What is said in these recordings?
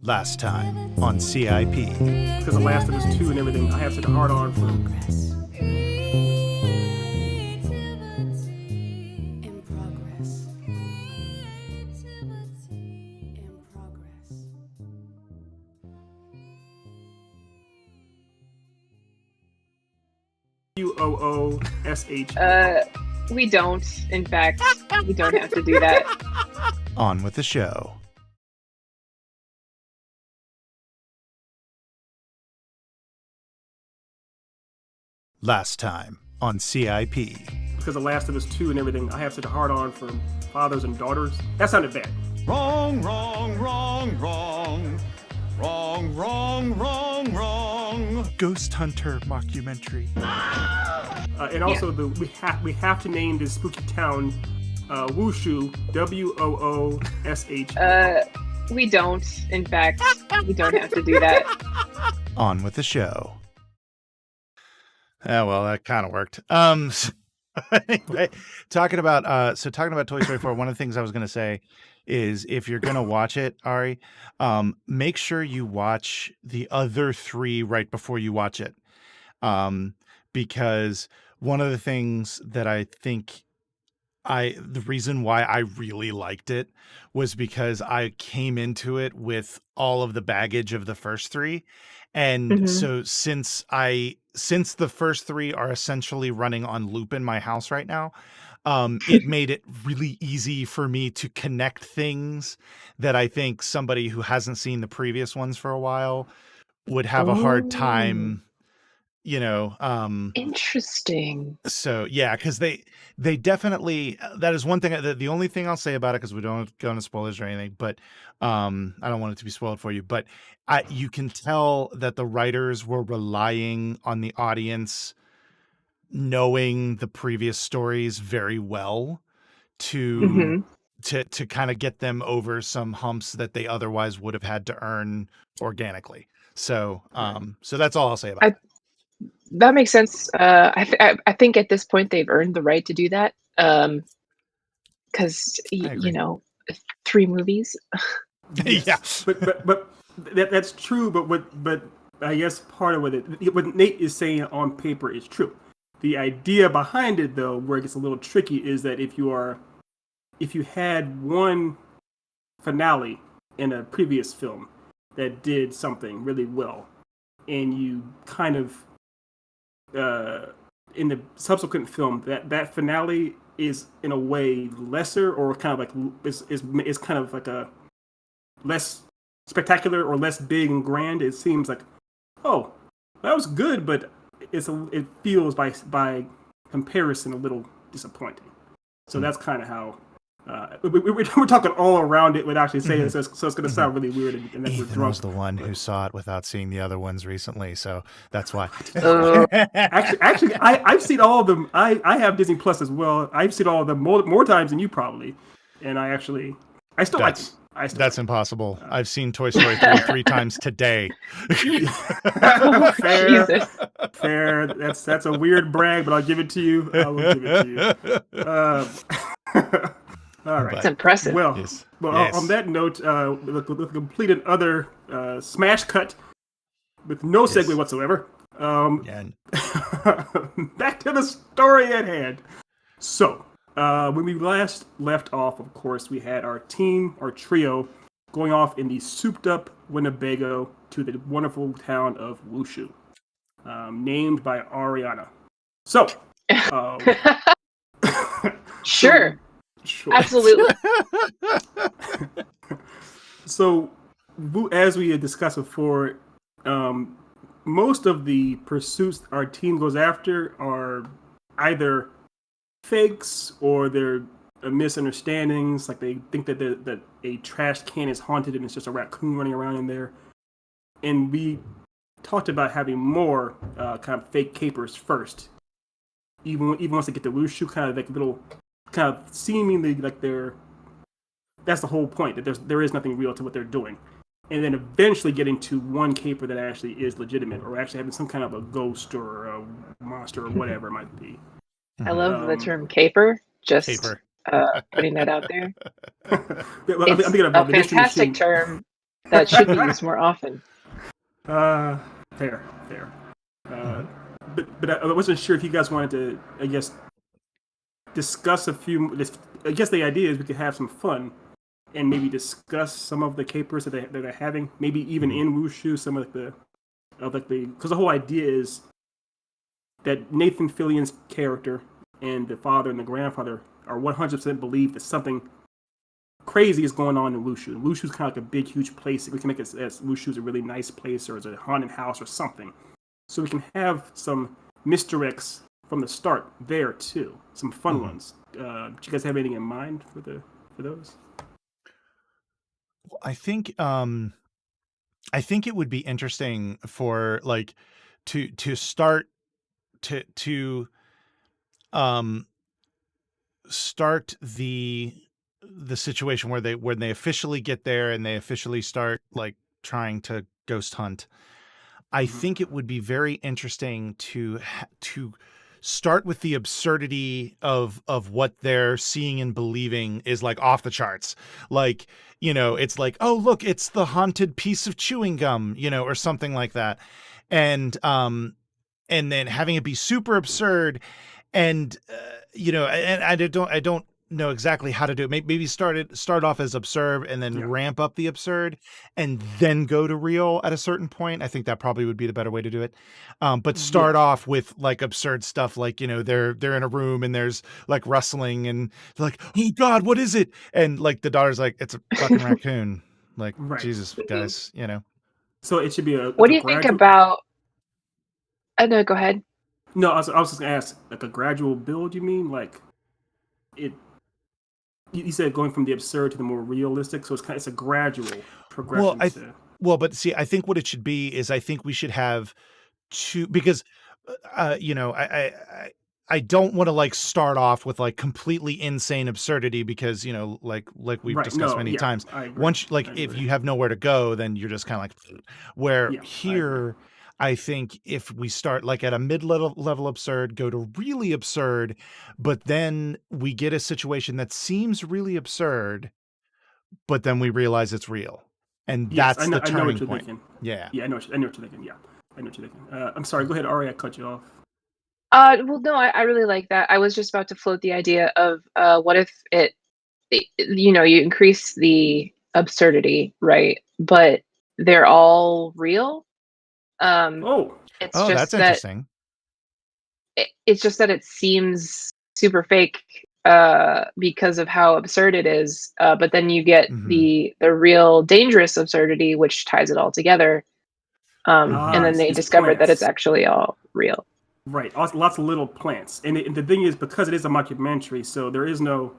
Last time on CIP. Because The Last of Us 2 and everything, I have such a hard on for. WOOSH. We don't. In fact, we don't have to do that. On with the show. Last time on CIP. Because The Last of Us 2 and everything, I have such a hard on for fathers and daughters. That sounded bad. Wrong, wrong, wrong, wrong. Wrong, wrong, wrong, wrong. Ghost Hunter Mockumentary. And also, we have to name this spooky town Wushu, WOOSH. We don't. In fact, we don't have to do that. On with the show. Yeah, well, that kind of worked. Anyway, talking about Toy Story 4, one of the things I was going to say is if you're going to watch it, Ari, make sure you watch the other three right before you watch it. Because one of the things that I think the reason why I really liked it was because I came into it with all of the baggage of the first three. And so since the first three are essentially running on loop in my house right now, it made it really easy for me to connect things that I think somebody who hasn't seen the previous ones for a while would have a hard time, Interesting. So yeah, because they definitely, that is one thing. The only thing I'll say about it, because we don't go into spoilers or anything, but I don't want it to be spoiled for you. But you can tell that the writers were relying on the audience knowing the previous stories very well to kind of get them over some humps that they otherwise would have had to earn organically. So so that's all I'll say about it. That makes sense. I think at this point they've earned the right to do that. Because 3 movies. Yeah, but that's true. But I guess part of what Nate is saying on paper is true. The idea behind it, though, where it gets a little tricky, is that if you had one finale in a previous film that did something really well, and you kind of in the subsequent film, that finale is in a way lesser, or kind of like is kind of like a less spectacular or less big and grand. It seems like, oh, that was good, but it feels by comparison a little disappointing. So that's kind of how we're talking all around it without actually saying it. So it's going to sound really weird. And Ethan was the one who saw it without seeing the other ones recently, so that's why. Actually, I've seen all of them. I have Disney Plus as well. I've seen all of them more times than you probably, and I still like them. That's impossible. I've seen Toy Story 3 times today. Fair. That's a weird brag, but I'll give it to you. I will give it to you. All right. It's impressive. Well, Yes. On that note, with completed other smash cut with no segue whatsoever. Back to the story at hand. So, when we last left off, of course, we had our trio, going off in the souped-up Winnebago to the wonderful town of Wushu, named by Ariana. So, Sure. Absolutely. So, as we had discussed before, most of the pursuits our team goes after are either fakes or they're misunderstandings. Like they think that a trash can is haunted and it's just a raccoon running around in there. And we talked about having more kind of fake capers first. Even once they get to Wushu, kind of like little, kind of seemingly like that's the whole point, that there is nothing real to what they're doing. And then eventually getting to one caper that actually is legitimate, or actually having some kind of a ghost or a monster or whatever it might be. I love the term caper. Just Caper. putting that out there. I'm It's thinking of a the Mystery fantastic Machine. term. that should be used more often. Fair. But I wasn't sure if you guys wanted to, I guess, discuss a few. I guess the idea is we could have some fun and maybe discuss some of the capers that they're having. Maybe even in Wushu, some of the because the whole idea is that Nathan Fillion's character and the father and the grandfather are 100% believe that something crazy is going on in Wushu. And Wushu's kind of like a big, huge place. We can make it as Wushu's a really nice place or as a haunted house or something. So we can have some misdirects from the start there too. Some fun ones. Do you guys have anything in mind for those? I think it would be interesting for like to start to start the situation where they officially get there and they officially start like trying to ghost hunt. I think it would be very interesting to start with the absurdity of what they're seeing and believing is like off the charts. Like, you know, it's like, oh, look, it's the haunted piece of chewing gum, you know, or something like that. And then having it be super absurd and, you know, and I don't know exactly how to do it. Maybe start off as absurd and then ramp up the absurd and then go to real at a certain point. I think that probably would be the better way to do it. But start off with like absurd stuff, like, you know, they're in a room and there's like rustling and they're like, oh God, what is it? And like the daughter's like, it's a fucking raccoon. Like, Jesus, guys, you know. So it should be a. What do you think about? No, go ahead. No, I was just gonna ask, like a gradual build. You mean like it? You said going from the absurd to the more realistic, so it's a gradual progression. But see, I think what it should be is I think we should have two, because you know, I don't want to like start off with like completely insane absurdity because, you know, like we've discussed many times. Once if you have nowhere to go, then you're just kind of like here. I think if we start like at a mid-level absurd, go to really absurd, but then we get a situation that seems really absurd, but then we realize it's real. And that's the turning point. Thinking. Yeah. Yeah, I know what you're thinking. Yeah. I know what you're thinking. I'm sorry, go ahead, Ari, I cut you off. Well, no, I really like that. I was just about to float the idea of what if you know, you increase the absurdity, right? But they're all real. It's just that's interesting. It's just that it seems super fake because of how absurd it is. But then you get the real dangerous absurdity, which ties it all together. And then they discovered that it's actually all real. Right, lots of little plants. And the thing is, because it is a mockumentary, so there is no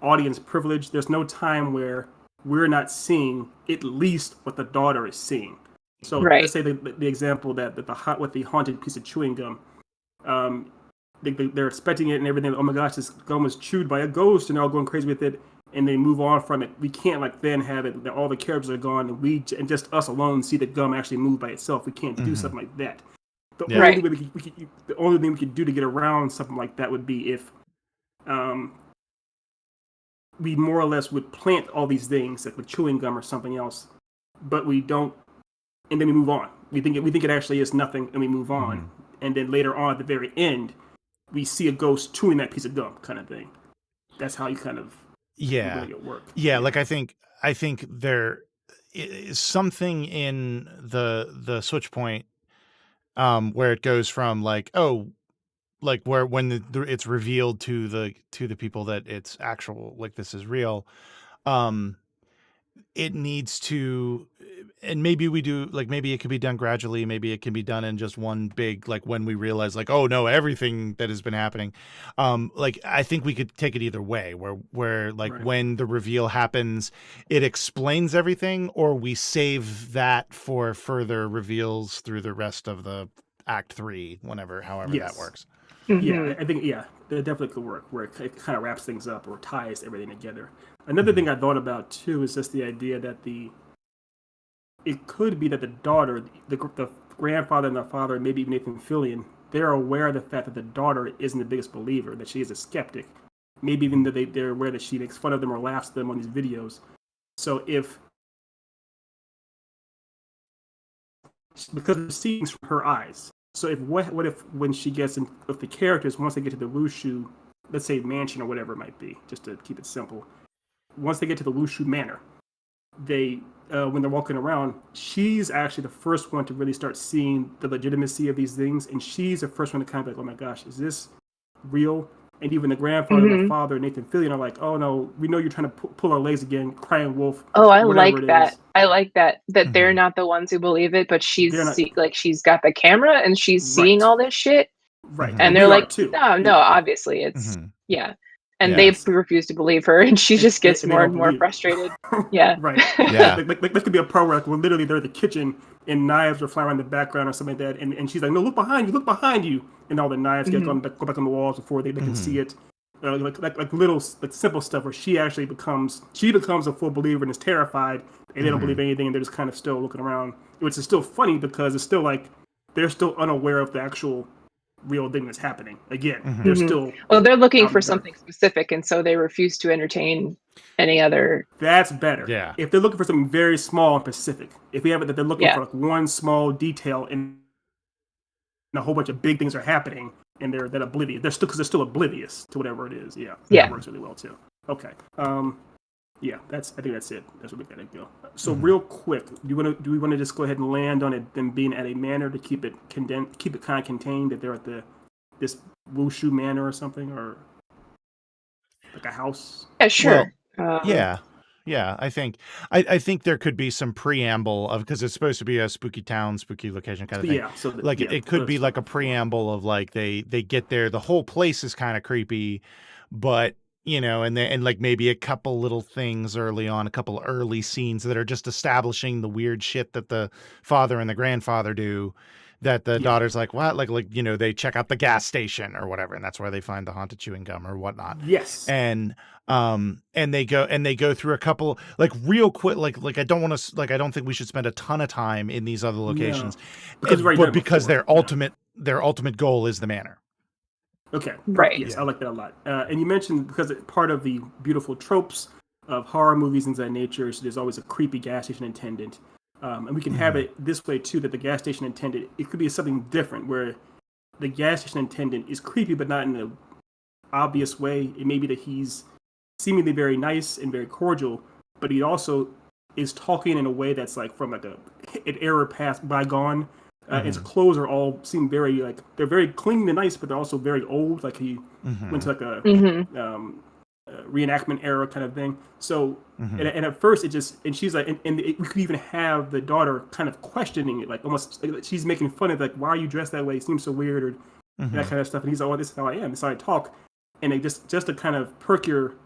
audience privilege. There's no time where we're not seeing at least what the daughter is seeing. So let's say the example that with the haunted piece of chewing gum, they're expecting it and everything. Oh my gosh, this gum was chewed by a ghost, and they're all going crazy with it, and they move on from it. We can't like then have it that all the characters are gone and just us alone see the gum actually move by itself. We can't do something like that. The only thing we could do to get around something like that would be if we more or less would plant all these things like with chewing gum or something else, but we don't. And then we move on. We think it actually is nothing, and we move on. And then later on, at the very end, we see a ghost chewing that piece of gum, kind of thing. That's how you kind of make it work. Yeah, like I think there is something in the switch point where it goes from like where when it's revealed to the people that it's actual, like this is real. It needs to, and maybe we do, like maybe it could be done gradually, maybe it can be done in just one big, like when we realize like, oh no, everything that has been happening. Like I think we could take it either way, where like when the reveal happens, it explains everything, or we save that for further reveals through the rest of the Act 3, however that works. Yeah, I think that definitely could work, where it kind of wraps things up or ties everything together. Another thing I thought about too is just the idea that it could be that the daughter, the grandfather and the father, maybe even Nathan Fillion, they're aware of the fact that the daughter isn't the biggest believer, that she is a skeptic. Maybe even that they're aware that she makes fun of them or laughs at them on these videos. So if because the scenes from her eyes. So what if when she gets in with the characters, once they get to the Wushu, let's say mansion or whatever it might be, just to keep it simple, once they get to the Wushu manor, they when they're walking around, she's actually the first one to really start seeing the legitimacy of these things, and she's the first one to kind of like, oh my gosh, is this real? And even the grandfather and the father, Nathan Fillion, are like, oh no, we know you're trying to pull our legs again, crying wolf. Oh, I like that. I like that they're not the ones who believe it, but she's she's got the camera and she's seeing all this shit. Right. And they're like, no, obviously it's And they refuse to believe her, and she just gets more and more frustrated. Yeah. Right. Yeah. Like this could be a part where literally they're in the kitchen and knives are flying around in the background or something like that, and she's like, no, look behind you, and all the knives go back on the walls before they can see it. Like little simple stuff where she becomes a full believer and is terrified, and they don't believe anything, and they're just kind of still looking around, which is still funny because it's still like they're still unaware of the actual real thing that's happening. Again, they're still they're looking for something specific, and so they refuse to entertain any other. That's better. Yeah. If they're looking for something very small and specific, if we have it that they're looking for like one small detail and a whole bunch of big things are happening, and they're oblivious. They're still oblivious to whatever it is. Yeah. That works really well too. Okay. Yeah, I think that's it. That's what we gotta go. So real quick, do we want to just go ahead and land on it them being at a manor to keep it kind of contained, that they're at this Wushu manor or something, or like a house? Yeah, sure. Well, yeah. I think there could be some preamble of, because it's supposed to be a spooky town, spooky location kind of thing. Yeah. So it could be like a preamble of like they get there, the whole place is kind of creepy, but and like maybe a couple little things early on, a couple early scenes that are just establishing the weird shit that the father and the grandfather do, that the daughter's like, what? Like, they check out the gas station or whatever, and that's where they find the haunted chewing gum or whatnot. Yes. And they go through a couple, like, real quick, like I don't think we should spend a ton of time in these other locations, because their ultimate goal is the manor. Okay. Right. Yes, I like that a lot. And you mentioned, because part of the beautiful tropes of horror movies and that nature is there's always a creepy gas station attendant. And we can have it this way too, that the gas station attendant, it could be something different where the gas station attendant is creepy, but not in an obvious way. It may be that he's seemingly very nice and very cordial, but he also is talking in a way that's like from like an era past bygone. His clothes seem very they're very clean and nice, but they're also very old. Like he went to like a reenactment era kind of thing. So and at first and she's like, and we could even have the daughter kind of questioning it, like almost like she's making fun of like, why are you dressed that way? It seems so weird, or that kind of stuff. And he's like, oh, this is how I am. This is how I talk. And they just to kind of perk your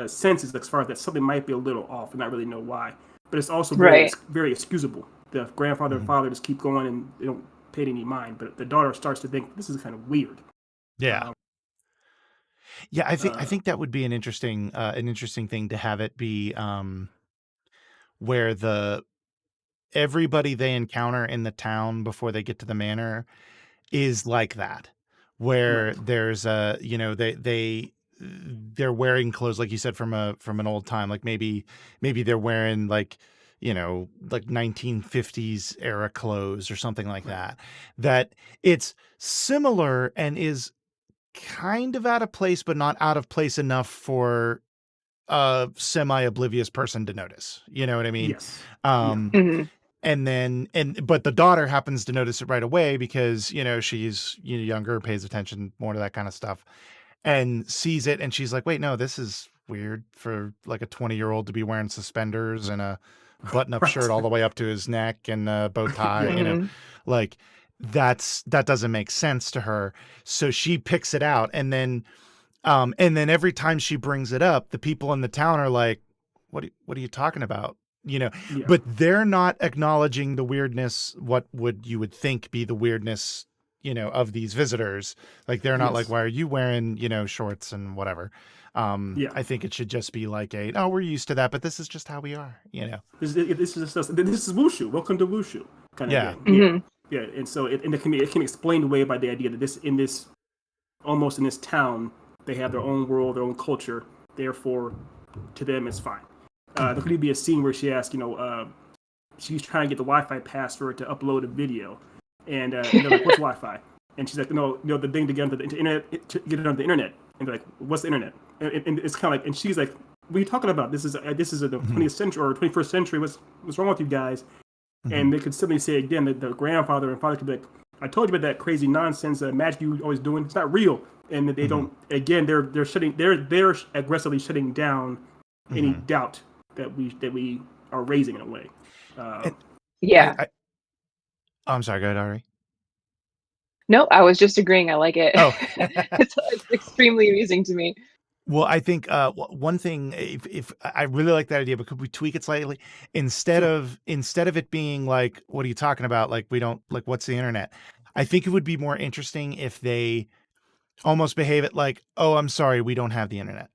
senses as far as that something might be a little off and not really know why. But it's also very excusable. The grandfather and father just keep going and they don't pay any mind, but the daughter starts to think this is kind of weird. Yeah. I think that would be an interesting thing to have it be where everybody they encounter in the town before they get to the manor is like that, where there's they're wearing clothes, like you said, from an old time, like maybe they're wearing like 1950s era clothes or something like that it's similar and is kind of out of place, but not out of place enough for a semi-oblivious person to notice. You know what I mean? Yes. But the daughter happens to notice it right away because, she's younger, pays attention more to that kind of stuff, and sees it. And she's like, wait, no, this is weird for like a 20-year-old to be wearing suspenders and a button-up shirt all the way up to his neck and a bow tie, like that doesn't make sense to her. So she picks it out, and then every time she brings it up, the people in the town are like, what are you talking about? But they're not acknowledging the weirdness. What you would think be the weirdness, of these visitors. Like they're not like, why are you wearing, shorts and whatever. I think it should just be like we're used to that, but this is just how we are, This is Wushu. Welcome to Wushu, kind of thing. Yeah, and so it can be explained away by the idea that in this town they have their own world, their own culture. Therefore, to them it's fine. There could be a scene where she asks, she's trying to get the Wi-Fi password to upload a video, and they're like, "What's Wi-Fi?" And she's like, "No, the thing to get onto the internet, to get it on the internet." And they're like, "What's the internet?" And it's kind of like, and she's like, "What are you talking about? This is the 20th century or 21st century. What's wrong with you guys?" And they could simply say again that the grandfather and father could be like, "I told you about that crazy nonsense magic you always doing. It's not real." And that they don't. Again, they're aggressively shutting down any doubt that we are raising in a way. I'm sorry. Go ahead, Ari. No, I was just agreeing. I like it. Oh. it's extremely amusing to me. Well, I think one thing, if I really like that idea, but could we tweak it slightly instead of it being like, "What are you talking about? Like, we don't like, what's the internet?" I think it would be more interesting if they almost behave it like, "Oh, I'm sorry, we don't have the internet."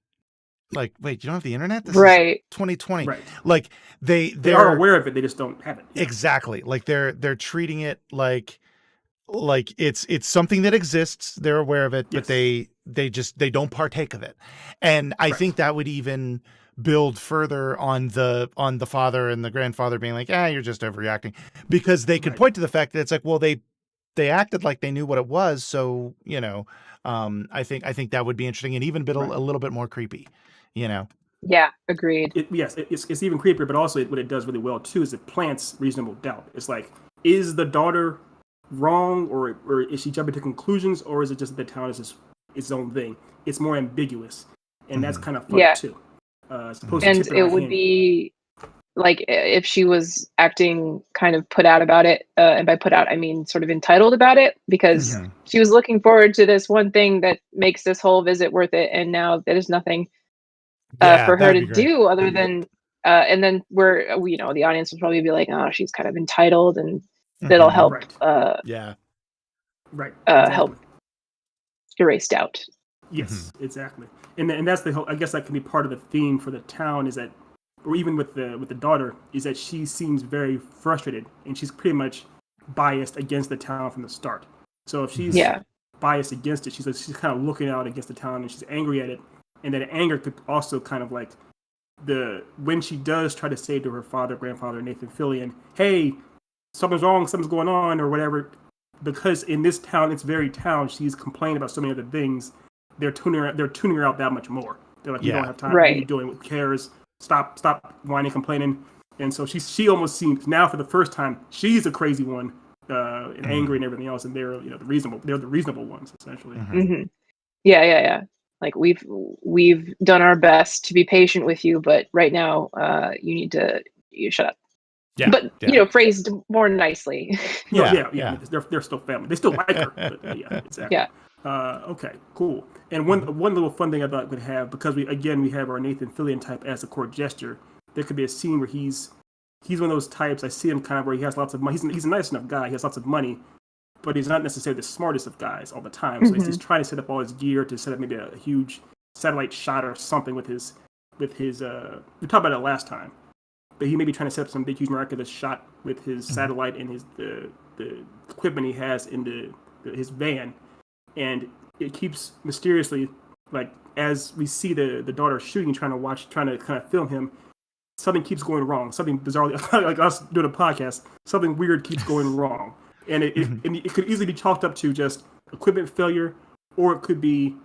Like, wait, you don't have the internet? This is 2020. Right. Like they are aware of it, they just don't have it. Yeah. Exactly. Like they're treating it like it's something that exists. They're aware of it, but they don't partake of it. And I think that would even build further on the father and the grandfather being like, "You're just overreacting," because they could point to the fact that it's like, well, they acted like they knew what it was. So, I think that would be interesting and even a little bit more creepy, Yeah, agreed. It's even creepier, but also what it does really well too is it plants reasonable doubt. It's like, is the daughter wrong, or is she jumping to conclusions, or is it just that the town is just its own thing? It's more ambiguous, and that's kind of fun too. And it would be like if she was acting kind of put out about it, and by put out I mean sort of entitled about it, because she was looking forward to this one thing that makes this whole visit worth it, and now there's nothing for her to do other than and then the audience would probably be like, "Oh, she's kind of entitled," and that'll help help erase doubt. Yes, exactly. And that's the whole, I guess that can be part of the theme for the town, is that, or even with the daughter, is that she seems very frustrated and she's pretty much biased against the town from the start. So if she's biased against it, she's kind of looking out against the town and she's angry at it. And that anger could also kind of like when she does try to say to her father, grandfather, Nathan Fillion, "Hey, something's wrong, something's going on," or whatever, because in this town, its very town, she's complaining about so many other things. They're tuning her out that much more. They're like, "You don't have time. What are you doing? Who cares? Stop whining, complaining." And so she almost seems now, for the first time, she's a crazy one, and angry and everything else, and they're the reasonable ones essentially. Yeah. Like we've done our best to be patient with you, but right now you need to shut up. But phrased more nicely. They're still family. They still like her. But, exactly. Okay, cool. And one little fun thing I thought would have, because we have our Nathan Fillion type as a court jester, there could be a scene where he's one of those types. I see him kind of where he has lots of money. He's a nice enough guy. He has lots of money, but he's not necessarily the smartest of guys all the time. So he's trying to set up all his gear to set up maybe a huge satellite shot or something with his. We talked about it last time, but he may be trying to set up some big, huge miraculous shot with his satellite and the equipment he has in his van, and it keeps mysteriously, like, as we see the daughter shooting, trying to kind of film him, something keeps going wrong. Something bizarrely, like us doing a podcast, something weird keeps going wrong. And it could easily be chalked up to just equipment failure, or it could be,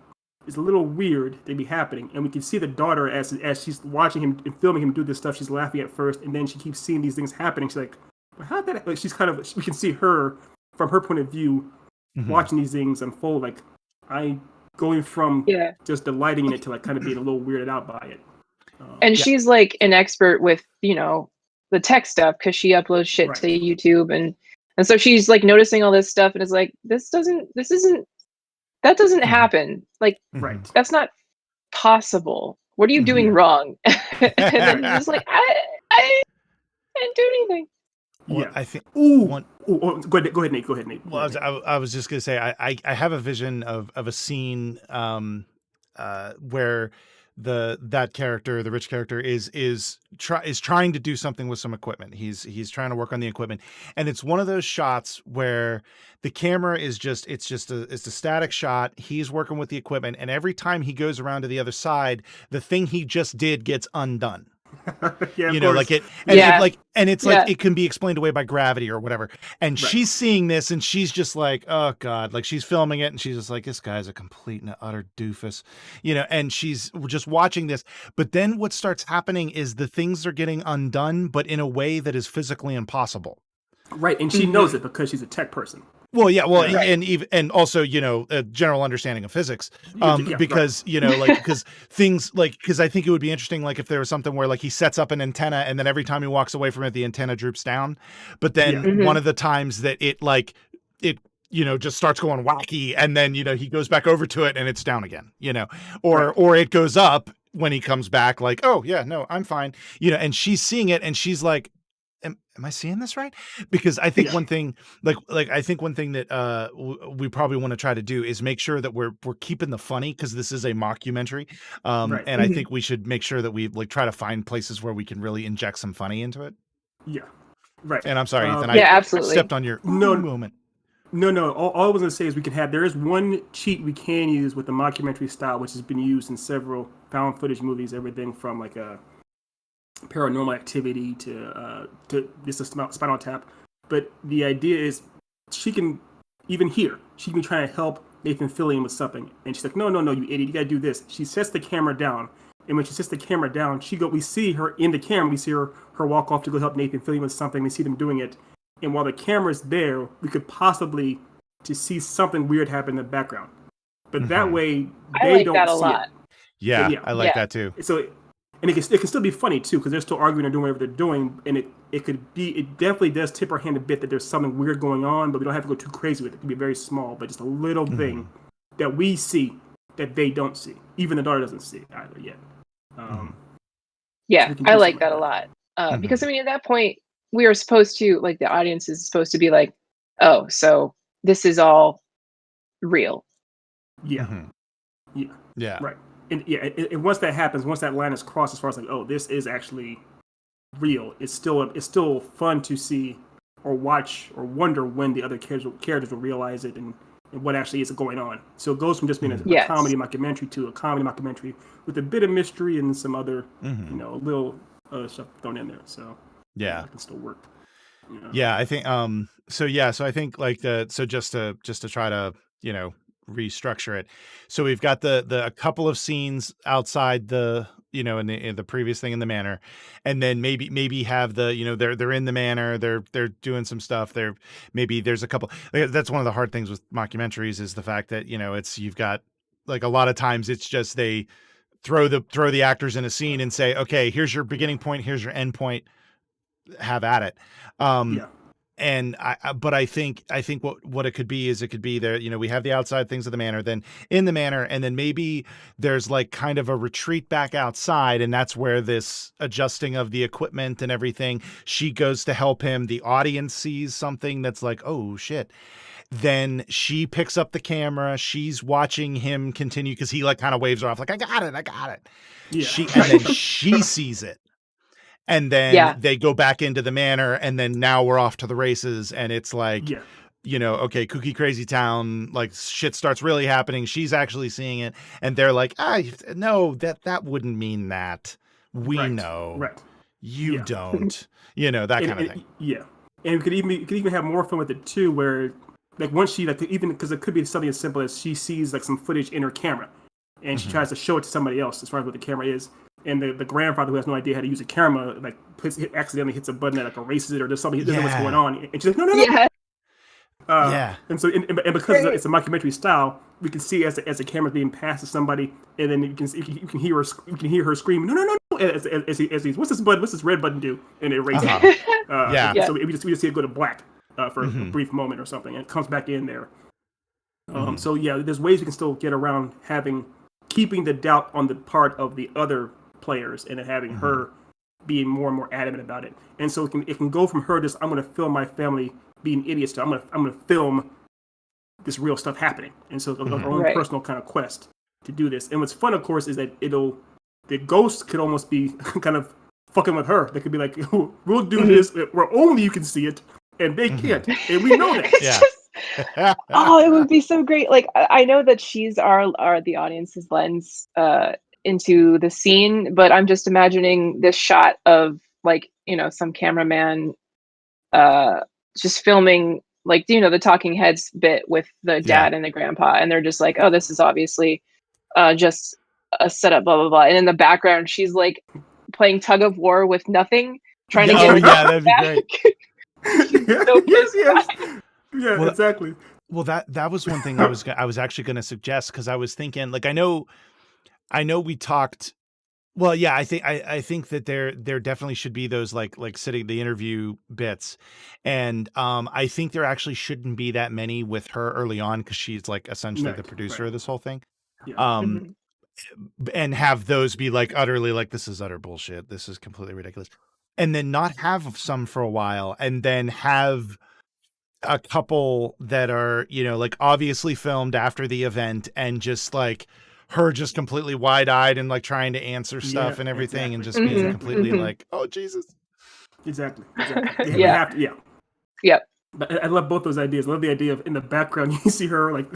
it's a little weird to be happening. And we can see the daughter as she's watching him and filming him do this stuff, she's laughing at first, and then she keeps seeing these things happening. She's like, well, how did that? Like, she's kind of, we can see her from her point of view watching these things unfold, like going from just delighting in it to like kind of being a little weirded out by it. And she's like an expert with the tech stuff, because she uploads shit to YouTube, and so she's like noticing all this stuff, and it's like, that doesn't happen. Like, that's not possible. What are you doing wrong? And then you're just like, I didn't do anything. Well, I think. Go ahead, Nate. Well, I was just gonna say, I have a vision of a scene where that character, the rich character, is trying to do something with some equipment. He's trying to work on the equipment, and it's one of those shots where the camera is it's a static shot. He's working with the equipment, and every time he goes around to the other side, the thing he just did gets undone. Yeah, you of know, course. like it, and Yeah. it like, and it's Yeah. like it can be explained away by gravity or whatever. And Right. she's seeing this, and she's just like, oh god, like she's filming it, and she's just like, this guy's a complete and utter doofus, you know. And she's just watching this, but then what starts happening is the things are getting undone, but in a way that is physically impossible. Right, and she knows it because she's a tech person. Well, yeah, well, Right. and even and also, you know, a general understanding of physics, Yeah, because you know, like, because things like, because I think it would be interesting, like, if there was something where like he sets up an antenna, and then every time he walks away from it, the antenna droops down, but then Yeah. one of the times that it like it, you know, just starts going wacky, and then you know he goes back over to it and it's down again, you know, or it goes up when he comes back, like, oh yeah, no, I'm fine, you know, and she's seeing it and she's like, am I seeing this right? Because I think one thing, like I think one thing that we probably want to try to do is make sure that we're keeping the funny, because this is a mockumentary, and I think we should make sure that we like try to find places where we can really inject some funny into it. Yeah, right. And I'm sorry, Ethan, yeah, I absolutely. stepped on your moment. No. All I was going to say is there is one cheat we can use with the mockumentary style, which has been used in several found footage movies, everything from like a Paranormal Activity to this is Spinal Tap. But the idea is she can even hear. She can try to help Nathan Fillion with something, and she's like, no, you idiot, you gotta do this. She sets the camera down, and when she sets the camera down, we see her in the camera. We see her walk off to go help Nathan Fillion with something. We see them doing it, and while the camera's there, we could possibly just see something weird happen in the background. But that way, they don't that a see lot. it. Yeah, I like that too. So. And it can still be funny too, because they're still arguing and doing whatever they're doing, and it definitely does tip our hand a bit that there's something weird going on, but we don't have to go too crazy with it. It can be very small, but just a little thing that we see that they don't see. Even the daughter doesn't see either yet. Yeah, so I like that a lot. Because I mean, at that point, we are supposed to, like, the audience is supposed to be like, oh, so this is all real. Yeah. Yeah. Right. And once that happens, once that line is crossed, as far as like, oh, this is actually real, it's still fun to see or watch or wonder when the other characters will realize it and what actually is going on. So it goes from just being a comedy mockumentary to a comedy mockumentary with a bit of mystery and some other, little stuff thrown in there. So it can still work. You know? Yeah, I think. So I think like just to try to, you know, restructure it. So we've got a couple of scenes outside the, you know, in the previous thing in the manor, and then maybe have the, you know, they're in the manor, they're doing some stuff. There's a couple. That's one of the hard things with mockumentaries is the fact that, you know, you've got like a lot of times it's just they throw the actors in a scene and say, okay, here's your beginning point, here's your end point, have at it. And I think what it could be is it could be there, you know, we have the outside things of the manor, then in the manor, and then maybe there's like kind of a retreat back outside, and that's where this adjusting of the equipment and everything, she goes to help him. The audience sees something that's like, oh shit. Then she picks up the camera, she's watching him continue because he like kind of waves her off like, I got it. Yeah. And then she sees it. And then they go back into the manor, and then now we're off to the races, and it's like, you know, okay, kooky crazy town, like shit starts really happening. She's actually seeing it, and they're like, no, that wouldn't mean that. We know, right? You don't, you know, that kind of thing. Yeah, and we could even have more fun with it too, where like once she like even because it could be something as simple as she sees like some footage in her camera, and she tries to show it to somebody else as far as what the camera is. And the grandfather who has no idea how to use a camera, like accidentally hits a button that like erases it or does something. He doesn't know what's going on, and she's like, no. And so and because it's a mockumentary style, we can see as the camera's being passed to somebody, and then you can hear her scream, no. As he's what's this red button do? And it erases it. So we just see it go to black for a brief moment or something, and it comes back in there. So there's ways we can still get around keeping the doubt on the part of the other players and then having her being more and more adamant about it. And so it can go from her just, I'm going to film my family being idiots to I'm going to film this real stuff happening. And so her own personal kind of quest to do this. And what's fun, of course, is that the ghost could almost be kind of fucking with her. They could be like, we'll do this where only you can see it and they can't. And we know that. Oh, it would be so great. Like, I know that she's the audience's lens into the scene, but I'm just imagining this shot of like, some cameraman just filming, like, the talking heads bit with the dad and the grandpa, and they're just like, oh, this is obviously just a setup, blah blah blah, and in the background she's like playing tug of war with nothing, trying to get her that'd be back. great. Yes. Yeah, Well, exactly. Well, that was one thing I was actually going to suggest, because I was thinking, like, I know we talked. Well, yeah, I think that there definitely should be those like sitting the interview bits, and I think there actually shouldn't be that many with her early on, because she's like essentially the producer of this whole thing. Yeah. And have those be like utterly like, this is utter bullshit, this is completely ridiculous, and then not have some for a while, and then have a couple that are, like obviously filmed after the event, and just like her just completely wide-eyed and like trying to answer stuff and everything, and just being completely like, oh Jesus. Exactly. Yeah. Yeah. We have to, Yep. But I love both those ideas. I love the idea of in the background you see her like.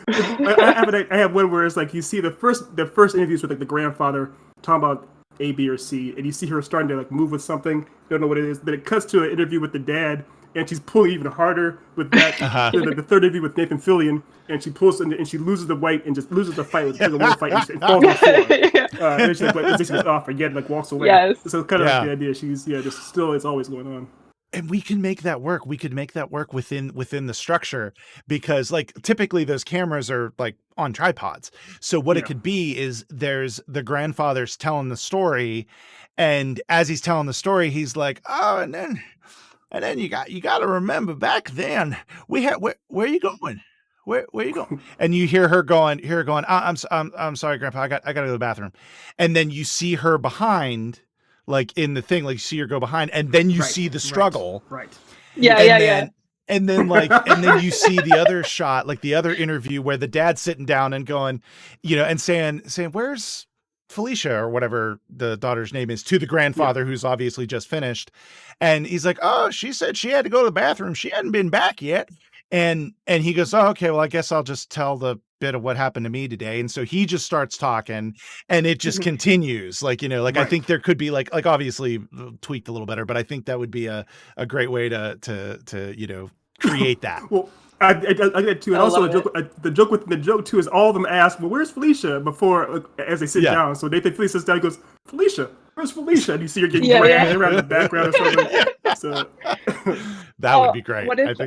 I have one where it's like you see the first interviews with like the grandfather talking about A, B, or C, and you see her starting to like move with something. You don't know what it is. Then it cuts to an interview with the dad, and she's pulling even harder with that. The third interview with Nathan Fillion, and she pulls and she loses the weight and just loses the fight with the wolf fight and falls on the floor. Then she's like, this is off again, like walks away. Yes. So kind of like the idea. She's just still, it's always going on. And we can make that work. We could make that work within the structure, because like typically those cameras are like on tripods. So what it could be is there's the grandfather's telling the story, and as he's telling the story, he's like, oh, and then you got to remember back then we had where are you going? Where you going? And you hear her going, I'm sorry, Grandpa, I got to go to the bathroom. And then you see her behind, like in the thing, like you see her go behind, and then you see the struggle. Right. Yeah. And then and then you see the other shot, like the other interview where the dad's sitting down and going, and saying, where's Felicia, or whatever the daughter's name is, to the grandfather who's obviously just finished. And he's like, oh, she said she had to go to the bathroom. She hadn't been back yet. And he goes, oh, okay, well, I guess I'll just tell the bit of what happened to me today. And so he just starts talking, and it just continues. Like, I think there could be like obviously tweaked a little better, but I think that would be a great way to create that. Well, I get it too. And also the joke too is all of them ask, well, where's Felicia, before as they sit down. So Nathan Felicia sits down and goes, Felicia, where's Felicia? And you see her getting dragged around the background or something. So that would be great. What if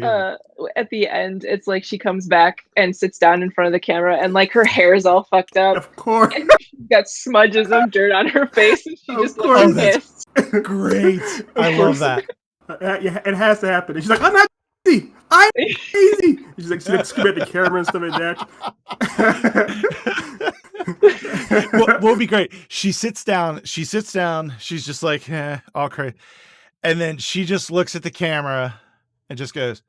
at the end it's like she comes back and sits down in front of the camera, and like her hair is all fucked up. Of course. And she's got smudges of dirt on her face, and she just looks pissed. Great. I love that. Yeah, it has to happen. And she's like, I'm not crazy. I'm crazy. She's like screaming at the camera and stuff like that. What would be great? She sits down. She's just like, all crazy. And then she just looks at the camera and just goes,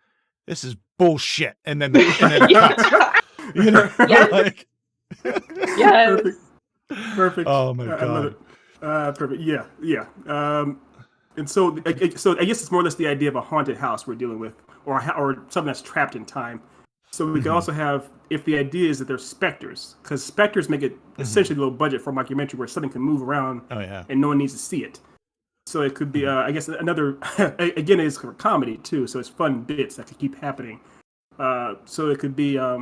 this is bullshit. And then cuts. Like, yes. Perfect. Oh my God. I love it. Perfect. Yeah. And so I guess it's more or less the idea of a haunted house we're dealing with, or something that's trapped in time. So we can also have, if the idea is that they're specters, because specters make it essentially low budget for a mockumentary where something can move around and no one needs to see it. So it could be, I guess, another, again, it's for comedy too, so it's fun bits that could keep happening. So it could be, I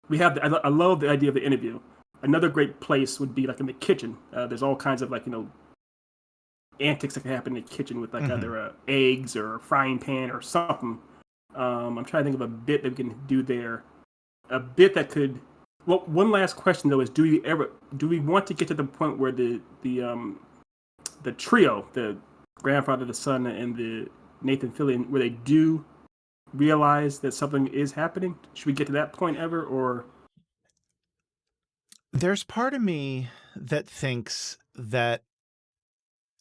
love the idea of the interview. Another great place would be like in the kitchen. There's all kinds of antics that can happen in the kitchen with either eggs or a frying pan or something. I'm trying to think of a bit that we can do there. A bit that could. Well, one last question though is: do we want to get to the point where the trio, the grandfather, the son, and the Nathan Fillion, where they do realize that something is happening? Should we get to that point ever, or? There's part of me that thinks that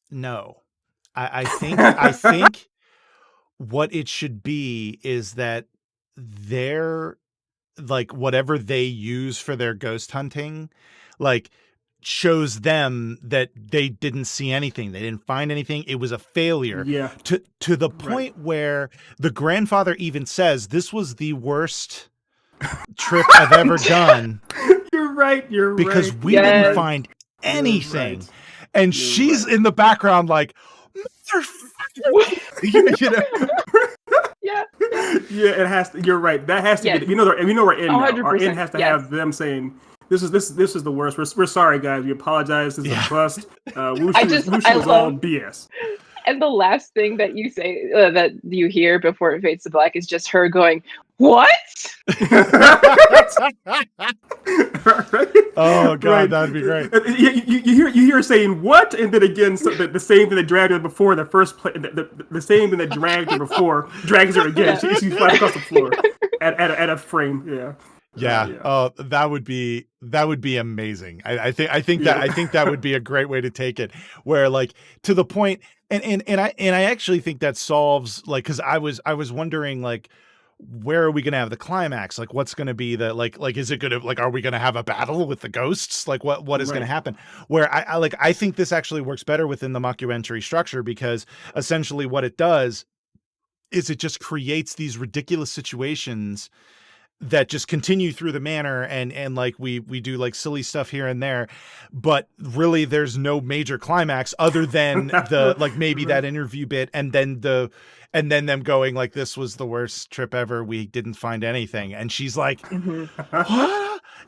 no. I think what it should be is that they're like whatever they use for their ghost hunting, like shows them that they didn't see anything. They didn't find anything. It was a failure. Yeah. To the point where the grandfather even says, this was the worst trip I've ever done. You're right. You're because right. we Yes. didn't find anything, right. and You're she's right. in the background like, motherfucker, you know. Yeah. Yeah, it has to. You're right. That has to Yes. be. We know we're in now. Our 100%, in has to yes. have them saying, "This is the worst. We're sorry, guys. We apologize. This is a bust. Wushu is all BS." And the last thing that you say, that you hear before it fades to black, is just her going, "What?" Oh god, Right. that'd be great. You hear her saying what, and then again the same thing that dragged her before the first play. The same thing that dragged her before drags her again. Yeah. She flies across the floor at a frame. Yeah. Yeah. Yeah. Oh, that would be amazing. I think that would be a great way to take it, where like to the point, and I actually think that solves, like, because I was wondering, like, where are we gonna have the climax? Like, what's gonna be the like is it gonna, like, are we gonna have a battle with the ghosts? Like, what is gonna happen? Where I think this actually works better within the mockumentary structure, because essentially what it does is it just creates these ridiculous situations that just continue through the manor, and like we do like silly stuff here and there, but really there's no major climax other than the like maybe that interview bit, and then them going like, this was the worst trip ever, we didn't find anything, and she's like, what?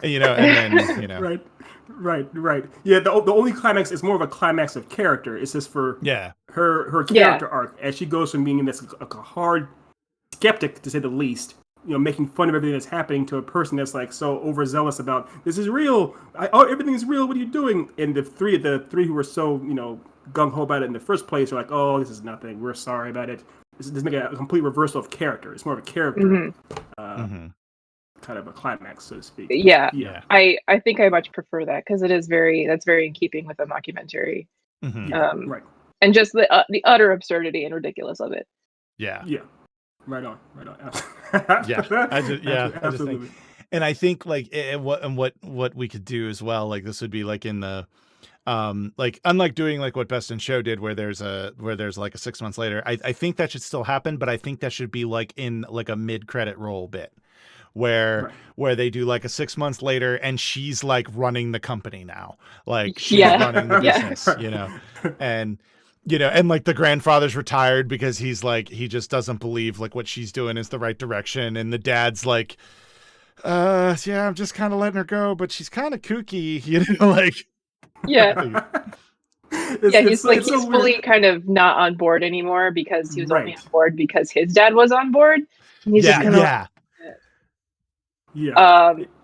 And, and then Right. Yeah, the only climax is more of a climax of character. It's just for her character arc, as she goes from being this a hard skeptic, to say the least, making fun of everything that's happening, to a person that's like so overzealous about, this is real. Everything is real. What are you doing? And the three who were so gung ho about it in the first place are like, oh, this is nothing. We're sorry about it. This make a complete reversal of character. It's more of a character kind of a climax, so to speak. Yeah. I think I much prefer that, because that's very in keeping with a mockumentary. Right. And just the utter absurdity and ridiculous of it. Yeah. Right on. Absolutely. And I think like what we could do as well, like this would be like in the like, unlike doing like what Best in Show did, where there's like a 6 months later, I think that should still happen, but I think that should be like in like a mid-credit roll bit, where they do like a 6 months later and she's like running the company now, like she's running the business, and like the grandfather's retired because he's like, he just doesn't believe like what she's doing is the right direction, and the dad's like, I'm just kind of letting her go, but she's kind of kooky, like. He's fully kind of not on board anymore, because he was only on board because his dad was on board. And he's just kind of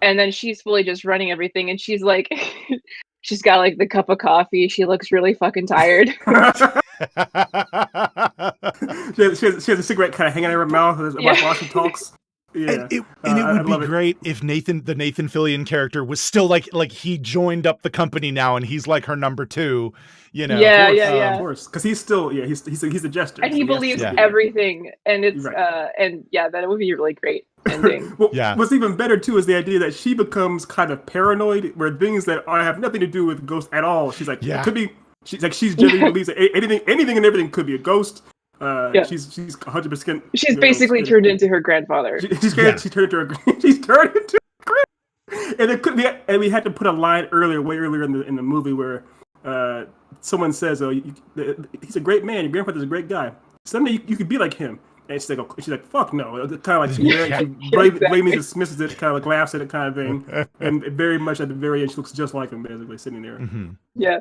and then she's fully just running everything, and she's like, she's got like the cup of coffee. She looks really fucking tired. she has a cigarette kind of hanging out of her mouth while she talks. Yeah. And it would be great if the Nathan Fillion character was still like he joined up the company now, and he's like her number two, Of course, because he's still he's a jester, and he believes everything, and it's that would be a really great ending. What's even better too is the idea that she becomes kind of paranoid, where things that have nothing to do with ghosts at all, she's like, it could be. She's like, she generally believes that anything and everything could be a ghost. She's 100%. She's basically turned into her grandfather. She's turned into her grandfather. And it could be. And we had to put a line way earlier in the movie where someone says, "Oh, he's a great man. Your grandfather's a great guy. Someday you could be like him." And she's like, "Fuck no!" Kind of like she blatantly dismisses it, kind of like laughs at it, kind of thing. And very much at the very end, she looks just like him, basically sitting there. Mm-hmm. Yeah.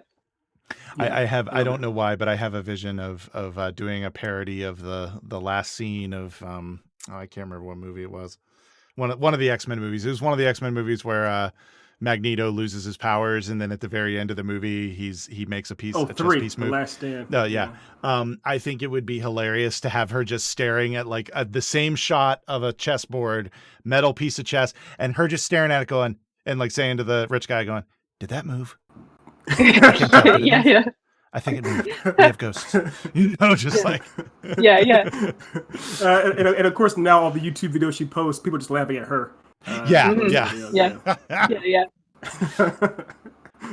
I don't know why, but I have a vision of doing a parody of the last scene of I can't remember what movie it was. One of the X-Men movies. It was one of the X-Men movies where Magneto loses his powers, and then at the very end of the movie, he makes a chess piece move. The Last Stand. I think it would be hilarious to have her just staring at like the same shot of a chessboard, metal piece of chess, and her just staring at it, going, and like saying to the rich guy, going, "Did that move?" I think it moved. We have ghosts. Just like and of course now all the YouTube videos she posts, people just laughing at her.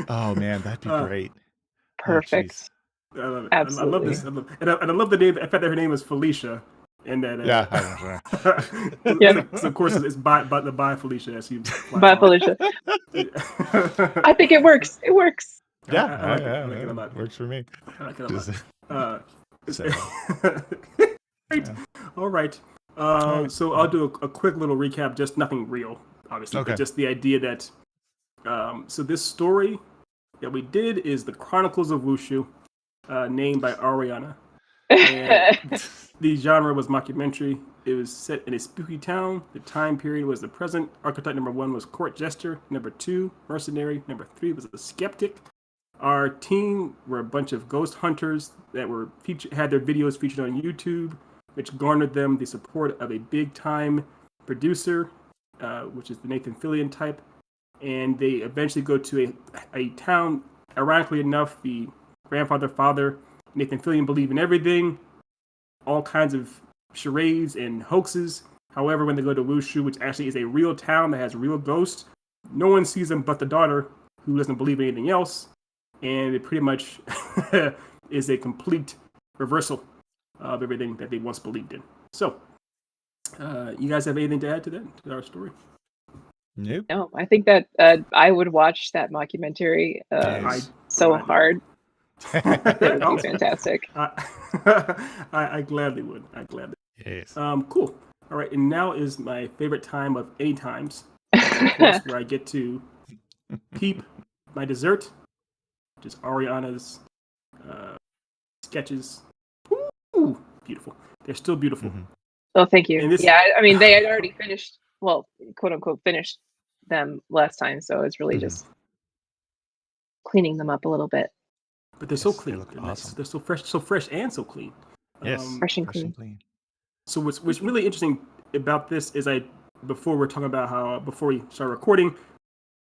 Oh man, that'd be great. Perfect. I love this. And I love the name. The fact that her name is Felicia. And that Yeah, Yeah. so of course it's by Felicia as he Bye, Felicia. I think it works. It works. yeah, I like it. I like it a lot. Works for me. I like it a Just- lot. So, Great. yeah. All right. right. So I'll do a quick little recap, just nothing real, obviously, Okay. but just the idea that so this story that we did is the Chronicles of Wushu, named by Ari Orner. And the genre was mockumentary. It was set in a spooky town. The time period was the present. Archetype number 1 was court jester. Number 2, mercenary. Number 3 was a skeptic. Our team were a bunch of ghost hunters that were had their videos featured on YouTube, which garnered them the support of a big-time producer, which is the Nathan Fillion type. And they eventually go to a town. Ironically enough, the father, Nathan Fillion, believe in everything, all kinds of charades and hoaxes. However, when they go to Wushu, which actually is a real town that has real ghosts, no one sees them but the daughter, who doesn't believe in anything else. And it pretty much is a complete reversal of everything that they once believed in. So, you guys have anything to add to that, to our story? Nope. No, I think that I would watch that mockumentary Yes. so hard. It would be Awesome. fantastic. I gladly would. I gladly. Yes. Cool. All right, and now is my favorite time of any times, of course, where I get to peep my dessert, which is Ari Orner's sketches. Ooh, beautiful. They're still beautiful. Mhm. Oh, thank you. And this- Yeah, I mean, they had already finished, well, quote unquote, finished them last time, so it's really Mhm. just cleaning them up a little bit. But they're so Yes, they clean. look They're nice. awesome. They're so fresh and so clean. Yes. Fresh and clean. So what's really interesting about this is before we start recording,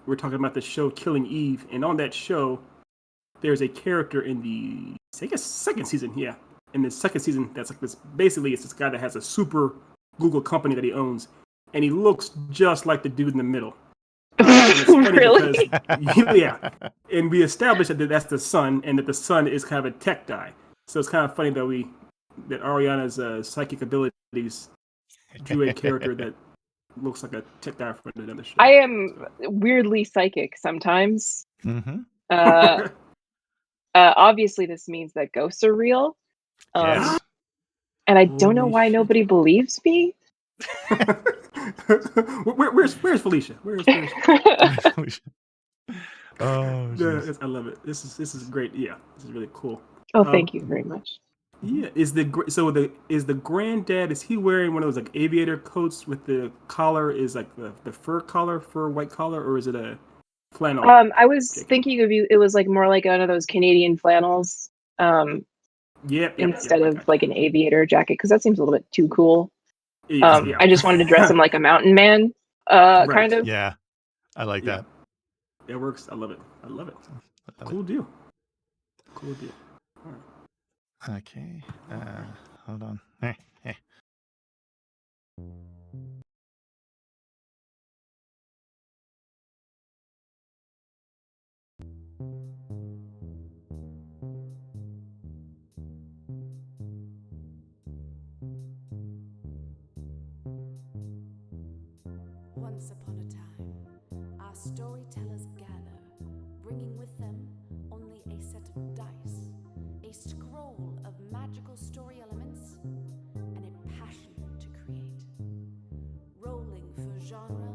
we're talking about the show Killing Eve, and on that show, there's a character in the second season. Yeah, in the second season, that's like this. Basically, it's this guy that has a super Google company that he owns, and he looks just like the dude in the middle. And it's funny Really? because, yeah, and we established that that's the son, and that the son is kind of a tech guy. So it's kind of funny that Ariana's psychic abilities drew a character that looks like a tech guy from another show. I am weirdly psychic sometimes. Mm-hmm. Obviously, this means that ghosts are real. Yes. And I don't know Holy why shit. nobody believes me. Where's Felicia? Where's Oh, jeez. I love it. This is great. Yeah, this is really cool. Oh, thank you very much. Yeah, is the granddad? Is he wearing one of those like aviator coats with the collar? Is like the fur white collar, or is it a flannel? I was thinking of you. It was like more like one of those Canadian flannels. Instead of like an aviator jacket, because that seems a little bit too cool. Yeah. I just wanted to dress him like a mountain man, kind of. Yeah. I like that. It works. I love it. Cool deal. All right. Okay. Hold on. Hey. Once upon a time, our storytellers gather, bringing with them only a set of dice, a scroll of magical story elements, and a passion to create. Rolling for genre